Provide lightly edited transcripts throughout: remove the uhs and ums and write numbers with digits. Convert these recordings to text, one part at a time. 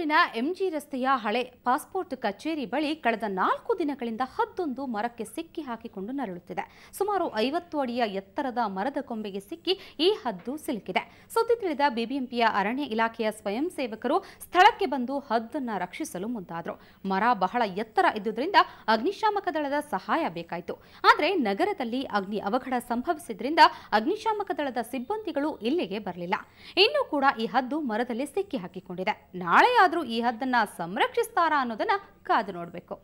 ಬೆಂಗಳೂರಿನ ಎಂಜಿ ರಸ್ತೆಯ ಹಳೆ ಪಾಸ್ಪೋರ್ಟ್ ಕಚೇರಿ ಬಳಿ ಕಳೆದ 4 ದಿನಗಳಿಂದ ಹದ್ದೊಂದು ಮರಕ್ಕೆ ಸಿಕ್ಕಿ ಹಾಕಿಕೊಂಡು ನರಳುತ್ತಿದೆ. ಸುಮಾರು 50 ಅಡಿಯ ಎತ್ತರದ ಮರದ ಕೊಂಬೆಗೆ ಸಿಕ್ಕಿ ಈ ಹದ್ದು ಸಿಲುಕಿದೆ. ಸುದ್ದಿ ತಿಳಿದ ಬಿಬಿಎಂಪಿಯ ಅರಣ್ಯ ಇಲಾಖೆಯ ಸ್ವಯಂ ಸೇವಕರು ಸ್ಥಳಕ್ಕೆ ಬಂದು ಹದ್ದನ್ನು ರಕ್ಷಿಸಲು ಮುಂದಾದರು. ಮರ ಬಹಳ ಎತ್ತರ ಇದ್ದುದರಿಂದ ಅಗ್ನಿಶಾಮಕ ದಳದ ಸಹಾಯ ಬೇಕಾಯಿತು. ಆದರೆ ನಗರದಲ್ಲಿ ಅಗ್ನಿ ಅವಘಡ ಸಂಭವಿಸಿದ್ರಿಂದ ಅಗ್ನಿಶಾಮಕ ದಳದ ಸಿಬ್ಬಂದಿಗಳು ಇಲ್ಲಿಗೆ ಬರಲಿಲ್ಲ. ಇನ್ನೂ ಕೂಡ ಈ ಹದ್ದು ಮರದಲ್ಲಿ ಸಿಕ್ಕಿ ಹಾಕಿಕೊಂಡಿದೆ. ನಾಳೆ ಆದರೂ ಈ ಹದ್ದನ್ನ ಸಂರಕ್ಷಿಸ್ತಾರಾ ಅನ್ನೋದನ್ನ ಕಾದು ನೋಡಬೇಕು.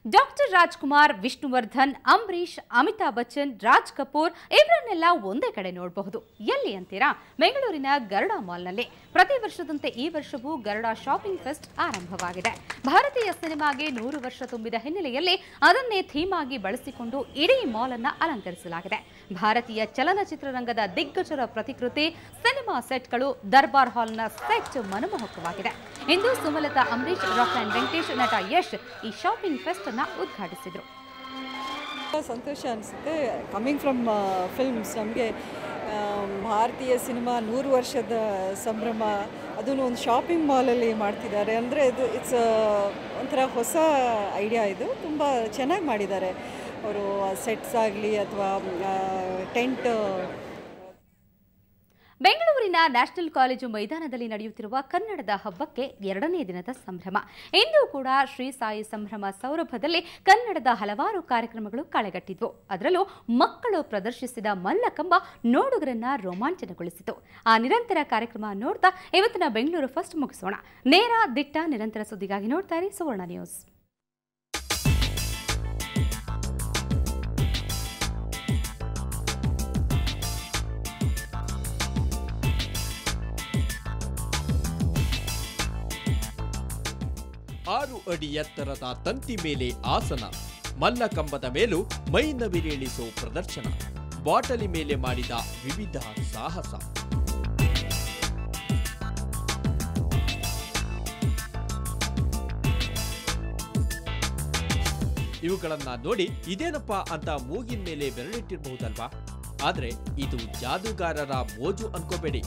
ಡಾಕ್ಟರ್ ರಾಜ್ಕುಮಾರ್, ವಿಷ್ಣುವರ್ಧನ್, ಅಂಬರೀಶ್, ಅಮಿತಾಬ್ ಬಚ್ಚನ್, ರಾಜ್ ಕಪೂರ್ ಇವರನ್ನೆಲ್ಲ ಒಂದೇ ಕಡೆ ನೋಡಬಹುದು. ಎಲ್ಲಿ ಅಂತೀರಾ? ಬೆಂಗಳೂರಿನ ಗರುಡ ಮಾಲ್ನಲ್ಲಿ. ಪ್ರತಿ ವರ್ಷದಂತೆ ಈ ವರ್ಷವೂ ಗರುಡ ಶಾಪಿಂಗ್ ಫೆಸ್ಟ್ ಆರಂಭವಾಗಿದೆ. ಭಾರತೀಯ ಸಿನಿಮಾಗೆ 100 ವರ್ಷ ತುಂಬಿದ ಹಿನ್ನೆಲೆಯಲ್ಲಿ ಅದನ್ನೇ ಥೀಮ್ ಆಗಿ ಬಳಸಿಕೊಂಡು ಇಡೀ ಮಾಲ್ ಅನ್ನು ಅಲಂಕರಿಸಲಾಗಿದೆ. ಭಾರತೀಯ ಚಲನಚಿತ್ರರಂಗದ ದಿಗ್ಗಜರ ಪ್ರತಿಕೃತಿ, ಸಿನಿಮಾ ಸೆಟ್ಗಳು, ದರ್ಬಾರ್ ಹಾಲ್ನ ಸೆಟ್ ಮನಮೋಹಕವಾಗಿದೆ. ಇಂದು ಸುಮಲತಾ ಅಂಬರೀಶ್, ರಾಕ್ ಅಂಡ್ ವೆಂಕಟೇಶ್, ನಟ ಯಶ್ ಈ ಶಾಪಿಂಗ್ ಫೆಸ್ಟ್ ಅನ್ನು ಉದ್ಘಾಟಿಸಿದರು. ಸಂತೋಷ ಅನಿಸುತ್ತೆ. ಕಮಿಂಗ್ ಫ್ರಮ್ ಫಿಲ್ಮ್ಸ್, ನಮಗೆ ಭಾರತೀಯ ಸಿನಿಮಾ 100 ವರ್ಷದ ಸಂಭ್ರಮ, ಅದನ್ನು ಒಂದು ಶಾಪಿಂಗ್ ಮಾಲಲ್ಲಿ ಮಾಡ್ತಿದ್ದಾರೆ ಅಂದರೆ ಇಟ್ಸ್ ಒಂಥರ ಹೊಸ ಐಡಿಯಾ. ಇದು ತುಂಬ ಚೆನ್ನಾಗಿ ಮಾಡಿದ್ದಾರೆ ಅವರು. ಸೆಟ್ಸ್ ಆಗಲಿ ಅಥವಾ ಟೆಂಟ್. ಬೆಂಗಳೂರಿನ ನ್ಯಾಷನಲ್ ಕಾಲೇಜು ಮೈದಾನದಲ್ಲಿ ನಡೆಯುತ್ತಿರುವ ಕನ್ನಡದ ಹಬ್ಬಕ್ಕೆ 2ನೇ ದಿನದ ಸಂಭ್ರಮ. ಇಂದು ಕೂಡ ಶ್ರೀ ಸಾಯಿ ಸಂಭ್ರಮ ಸೌರಭದಲ್ಲಿ ಕನ್ನಡದ ಹಲವಾರು ಕಾರ್ಯಕ್ರಮಗಳು ಕಳೆಗಟ್ಟಿದ್ವು. ಅದರಲ್ಲೂ ಮಕ್ಕಳು ಪ್ರದರ್ಶಿಸಿದ ಮಲ್ಲಕಂಬ ನೋಡುಗರನ್ನ ರೋಮಾಂಚನಗೊಳಿಸಿತು. ಆ ನಿರಂತರ ಕಾರ್ಯಕ್ರಮ ನೋಡ್ತಾ ಇವತ್ತಿನ ಬೆಂಗಳೂರು ಫಸ್ಟ್ ಮುಗಿಸೋಣ. ನೇರ, ದಿಟ್ಟ, ನಿರಂತರ ಸುದ್ದಿಗಾಗಿ ನೋಡ್ತಾ ಇರಿ ಸುವರ್ಣ ನ್ಯೂಸ್. ಆರು ಅಡಿ ಎತ್ತರದ ತಂತಿ ಮೇಲೆ ಆಸನ, ಮಲ್ಲಕಂಬದ ಮೇಲೂ ಮೈ ನವಿರೇಳಿಸೋ ಪ್ರದರ್ಶನ, ಬಾಟಲಿ ಮೇಲೆ ಮಾಡಿದ ವಿವಿಧ ಸಾಹಸ. ಇವುಗಳನ್ನ ನೋಡಿ ಇದೇನಪ್ಪ ಅಂತ ಮೂಗಿನ ಮೇಲೆ ಬೆರಳಿಟ್ಟಿರಬಹುದಲ್ವಾ? ಆದ್ರೆ ಇದು ಜಾದೂಗಾರರ ಮೋಜು ಅನ್ಕೋಬೇಡಿ,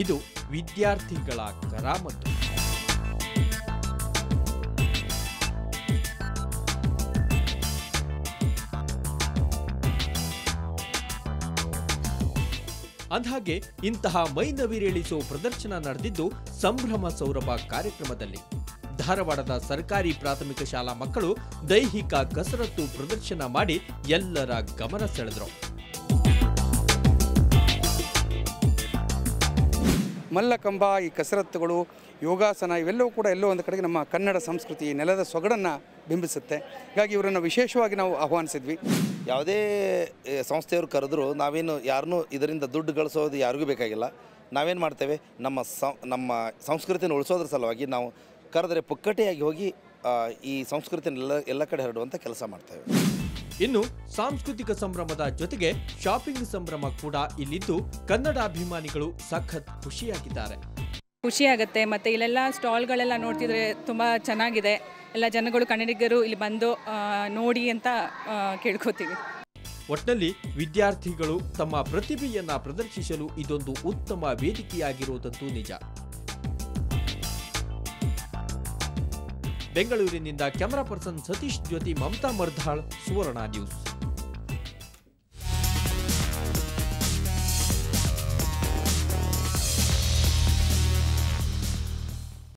ಇದು ವಿದ್ಯಾರ್ಥಿಗಳ ಕರಾಮತ್ತು. ಅಂದ್ಹಾಗೆ ಇಂತಹ ಮೈ ನವಿರೇಳಿಸೋ ಪ್ರದರ್ಶನ ನಡೆದಿದ್ದು ಸಂಭ್ರಮ ಸೌರಭ ಕಾರ್ಯಕ್ರಮದಲ್ಲಿ. ಧಾರವಾಡದ ಸರ್ಕಾರಿ ಪ್ರಾಥಮಿಕ ಶಾಲಾ ಮಕ್ಕಳು ದೈಹಿಕ ಕಸರತ್ತು ಪ್ರದರ್ಶನ ಮಾಡಿ ಎಲ್ಲರ ಗಮನ ಸೆಳೆದರು. ಮಲ್ಲಕಂಬ, ಈ ಕಸರತ್ತುಗಳು, ಯೋಗಾಸನ ಇವೆಲ್ಲವೂ ಕೂಡ ಎಲ್ಲೋ ಒಂದು ಕಡೆಗೆ ನಮ್ಮ ಕನ್ನಡ ಸಂಸ್ಕೃತಿ, ನೆಲದ ಸೊಗಡನ್ನು ಬಿಂಬಿಸುತ್ತೆ. ಹೀಗಾಗಿ ಇವರನ್ನು ವಿಶೇಷವಾಗಿ ನಾವು ಆಹ್ವಾನಿಸಿದ್ವಿ. ಯಾವುದೇ ಸಂಸ್ಥೆಯವರು ಕರೆದ್ರು ನಾವೇನು ಯಾರನ್ನೂ ಇದರಿಂದ ದುಡ್ಡು ಗಳಿಸೋದು ಯಾರಿಗೂ ಬೇಕಾಗಿಲ್ಲ. ನಾವೇನು ಮಾಡ್ತೇವೆ, ನಮ್ಮ ಸಂಸ್ಕೃತಿಯನ್ನು ಉಳಿಸೋದ್ರ ಸಲುವಾಗಿ ನಾವು ಕರೆದರೆ ಪುಕ್ಕಟೆಯಾಗಿ ಹೋಗಿ ಈ ಸಂಸ್ಕೃತಿನ ಎಲ್ಲ ಕಡೆ ಹರಡುವಂಥ ಕೆಲಸ ಮಾಡ್ತೇವೆ. ಇನ್ನು ಸಾಂಸ್ಕೃತಿಕ ಸಂಭ್ರಮದ ಜೊತೆಗೆ ಶಾಪಿಂಗ್ ಸಂಭ್ರಮ ಕೂಡ ಇಲ್ಲಿದ್ದು ಕನ್ನಡಾಭಿಮಾನಿಗಳು ಸಖತ್ ಖುಷಿಯಾಗಿದ್ದಾರೆ. ಖುಷಿಯಾಗುತ್ತೆ. ಮತ್ತು ಇಲ್ಲೆಲ್ಲ ಸ್ಟಾಲ್ಗಳೆಲ್ಲ ನೋಡ್ತಿದ್ರೆ ತುಂಬ ಚೆನ್ನಾಗಿದೆ. ಎಲ್ಲ ಜನಗಳು, ಕನ್ನಡಿಗರು ಇಲ್ಲಿ ಬಂದು ನೋಡಿ ಅಂತ ಕೇಳ್ಕೊತೀವಿ. ಒಟ್ನಲ್ಲಿ ವಿದ್ಯಾರ್ಥಿಗಳು ತಮ್ಮ ಪ್ರತಿಭೆಯನ್ನ ಪ್ರದರ್ಶಿಸಲು ಇದೊಂದು ಉತ್ತಮ ವೇದಿಕೆಯಾಗಿರುವುದಂತೂ ನಿಜ. ಬೆಂಗಳೂರಿನಿಂದ ಕ್ಯಾಮರಾ ಪರ್ಸನ್ ಸತೀಶ್ ಜೊತೆ ಮಮತಾ ಮರ್ಧಾಳ್, ಸುವರ್ಣ ನ್ಯೂಸ್.